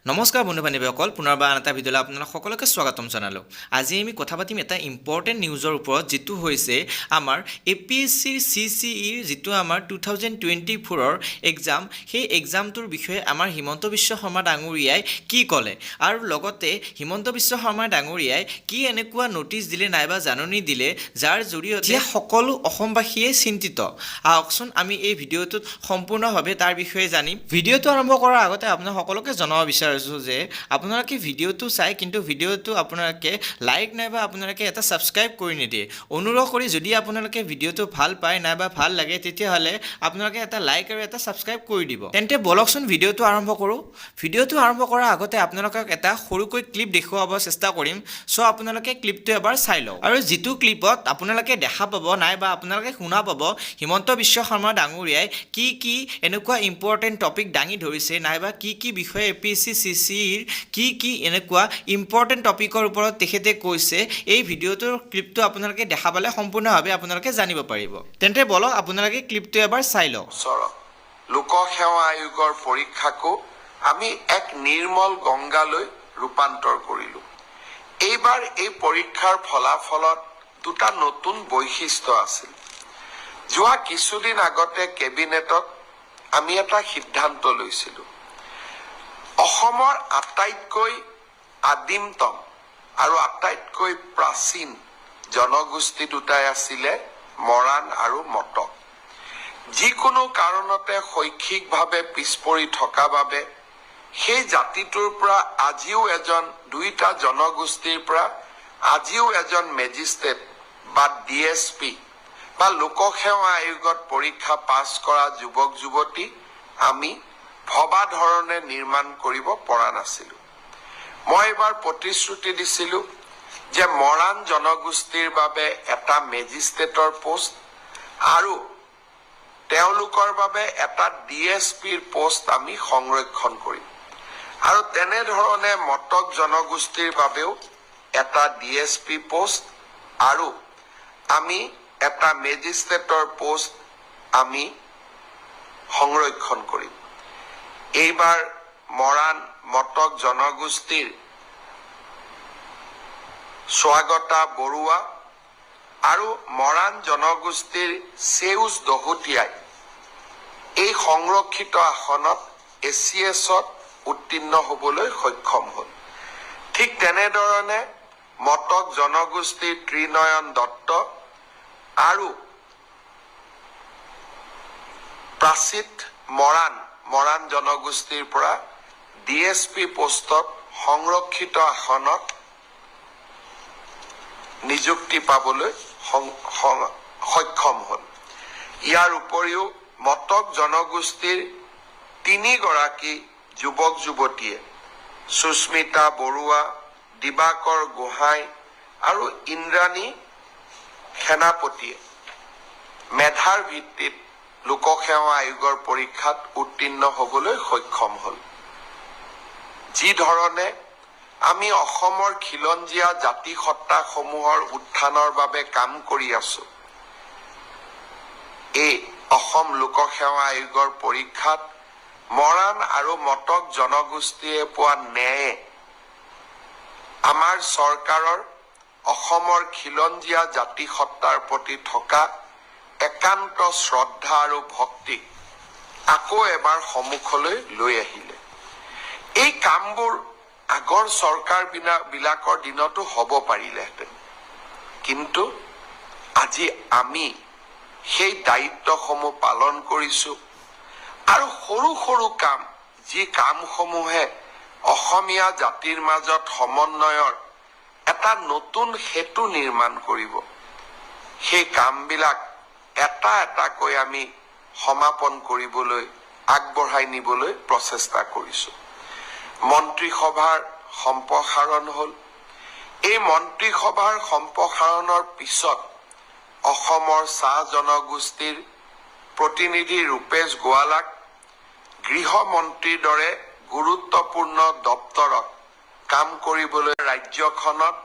নমস্কাৰ বন্ধু বান্ধৱীসকল, পুনৰবাৰ আন এটা ভিডিঅ'লৈ আপোনালোক সকলোকে স্বাগতম জনালোঁ। আজি আমি কথা পাতিম এটা ইম্পৰ্টেণ্ট নিউজৰ ওপৰত, যিটো হৈছে আমাৰ APSCৰ CCEৰ যিটো আমাৰ 2024ৰ এক্সাম, সেই এক্সামটোৰ বিষয়ে আমাৰ হিমন্ত বিশ্ব শৰ্মা ডাঙৰীয়াই কি ক'লে, আৰু লগতে হিমন্ত বিশ্ব শৰ্মা ডাঙৰীয়াই কি এনেকুৱা নটিচ দিলে নাইবা জাননী দিলে যাৰ জৰিয়তে সকলো অসমবাসীয়ে চিন্তিত। আহকচোন আমি এই ভিডিঅ'টোত সম্পূৰ্ণভাৱে তাৰ বিষয়ে জানিম। ভিডিঅ'টো আৰম্ভ কৰাৰ আগতে আপোনাক সকলোকে জনাব বিচাৰিছোঁ যে আপোনালোকে ভিডিঅ'টো চাই কিন্তু ভিডিঅ'টো আপোনালোকে লাইক নাইবা আপোনালোকে এটা ছাবস্ক্ৰাইব কৰি নিদিয়ে। অনুৰোধ কৰি যদি আপোনালোকে ভিডিঅ'টো ভাল পায় নাইবা ভাল লাগে তেতিয়াহ'লে আপোনালোকে এটা লাইক আৰু এটা ছাবস্ক্ৰাইব কৰি দিব। তেন্তে বলকচোন ভিডিঅ'টো আৰম্ভ কৰোঁ। ভিডিঅ'টো আৰম্ভ কৰাৰ আগতে আপোনালোকক এটা সৰুকৈ ক্লিপ দেখুৱাব চেষ্টা কৰিম। চ' আপোনালোকে ক্লিপটো এবাৰ চাই লওক। আৰু যিটো ক্লিপত আপোনালোকে দেখা পাব নাইবা আপোনালোকে শুনা পাব হিমন্ত বিশ্ব শৰ্মা ডাঙৰীয়াই কি এনেকুৱা ইম্পৰ্টেণ্ট টপিক দাঙি ধৰিছে নাইবা কি বিষয়ে APSC CCEৰ কি এনেকুৱা ইম্পৰ্টেণ্ট টপিকৰ ওপৰত তেখেতে কৈছে, এই ভিডিঅ'টোৰ ক্লিপটো আপোনালোকে দেখা পালে সম্পূৰ্ণভাৱে আপোনালোকে জানিব পাৰিব। তেন্তে বলক আপোনালোকে ক্লিপটো এবাৰ চাই লওক। লোকসেৱা আয়োগৰ পৰীক্ষাকো আমি এক নিৰ্মল গংগালৈ ৰূপান্তৰ কৰিলোঁ। এইবাৰ এই পৰীক্ষাৰ ফলাফলত দুটা নতুন বৈশিষ্ট্য আছিল। যোৱা কিছুদিন আগতে কেবিনেটত আমি এটা সিদ্ধান্ত লৈছিলোঁ। অসমৰ আটাইতকৈ আদিমতম আৰু আটাইতকৈ প্ৰাচীন জনগোষ্ঠী দুটাই আছিলে মৰাণ আৰু মটক। যিকোনো কাৰণতে শৈক্ষিকভাৱে পিছপৰি থকা বাবে সেই জাতিটোৰ পৰা আজিও দুইটা জনগোষ্ঠীৰ পৰা আজিও এজন মেজিষ্ট্ৰেট বা DSP বা লোকসেৱা আয়োগত পৰীক্ষা পাছ কৰা যুৱক যুৱতী আমি ভবা ধৰণে নিৰ্মাণ কৰিব পৰা নাছিলোঁ। মই এবাৰ প্ৰতিশ্ৰুতি দিছিলোঁ যে মৰাণ জনগোষ্ঠীৰ বাবে এটা মেজিষ্ট্ৰেটৰ পোষ্ট আৰু তেওঁলোকৰ বাবে এটা DSPৰ পোষ্ট আমি সংৰক্ষণ কৰিম, আৰু তেনেধৰণে মটক জনগোষ্ঠীৰ বাবেও এটা DSP পোষ্ট আৰু আমি এটা মেজিষ্ট্ৰেটৰ পোষ্ট আমি সংৰক্ষণ কৰিম। এইবাৰ মৰাণ মটক জনগোষ্ঠীৰ স্বাগতা বৰুৱা আৰু মৰাণ জনগোষ্ঠীৰ সেউজ দহোটীয়াই এই সংৰক্ষিত আসনত ACSত উত্তীৰ্ণ হ'বলৈ সক্ষম হ'ল। ঠিক তেনেধৰণে মটক জনগোষ্ঠীৰ ত্ৰিনয়ন দত্ত আৰু প্ৰাচিত মৰাণ জনগোষ্ঠীৰ পৰা DSP পোষ্টত সংৰক্ষিত আসনত নিযুক্তি পাবলৈ সক্ষম হ'ল। ইয়াৰ উপৰিও মটক জনগোষ্ঠীৰ 3 গৰাকী যুৱক যুৱতীয়ে সুস্মিতা বৰুৱা, দিবাকৰ গোহাঁই আৰু ইন্দ্ৰাণী সেনাপতিয়ে মেধাৰ ভিত্তিত লোকসেৱা আয়োগৰ পৰীক্ষাত উত্তীৰ্ণ হ'বলৈ সক্ষম হ'ল। যি ধৰণে আমি অসমৰ খিলঞ্জীয়া জাতি সত্তাসমূহৰ উত্থানৰ বাবে কাম কৰি আছো, এই অসম লোকসেৱা আয়োগৰ পৰীক্ষাত মৰাণ আৰু মটক জনগোষ্ঠীয়ে পোৱা ন্যায়ে আমাৰ চৰকাৰৰ অসমৰ খিলঞ্জীয়া জাতি সত্তাৰ প্ৰতি থকা একান্ত শ্ৰদ্ধা আৰু ভক্তিক আকৌ এবাৰ সন্মুখলৈ লৈ আহিলে। এই কামবোৰ আগৰ চৰকাৰ বিলাকৰ দিনতো হ'ব পাৰিলেহেঁতেন, কিন্তু আজি আমি সেই দায়িত্বসমূহ পালন কৰিছো, আৰু সৰু সৰু কাম, যি কামসমূহে অসমীয়া জাতিৰ মাজত সমন্বয়ৰ এটা নতুন সেতু নিৰ্মাণ কৰিব, সেই কামবিলাক এটা এটাকৈ আমি সমাপন কৰিবলৈ আগবঢ়াই নিবলৈ প্ৰচেষ্টা কৰিছো। মন্ত্ৰীসভাৰ সম্প্ৰসাৰণ হ'ল। এই মন্ত্ৰীসভাৰ সম্প্ৰসাৰণৰ পিছত অসমৰ চাহ জনগোষ্ঠীৰ প্ৰতিনিধি ৰূপেশ গোৱালাক গৃহমন্ত্ৰীৰ দৰে গুৰুত্বপূৰ্ণ দপ্তৰত কাম কৰিবলৈ ৰাজ্যখনত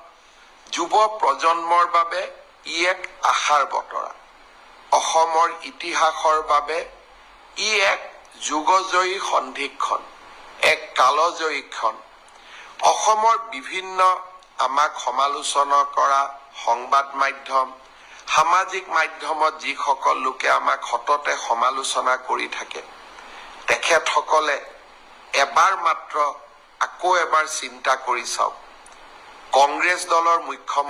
যুৱ প্ৰজন্মৰ বাবে ই এক আশাৰ বতৰা। অসমৰ ইতিহাসৰ বাবে ই এক যুগজয়ী সন্ধিক্ষণ, এক কালজয়ী ক্ষণ। অসমৰ বিভিন্ন আমাক সমালোচনা কৰা সংবাদ মাধ্যম, সামাজিক মাধ্যমত যিসকল লোকে আমাক সততে সমালোচনা কৰি থাকে, তেখেতসকলে এবাৰ মাত্ৰ আকৌ এবাৰ চিন্তা কৰি চাওক, কংগ্ৰেছ দলৰ মুখ্যমন্ত্ৰী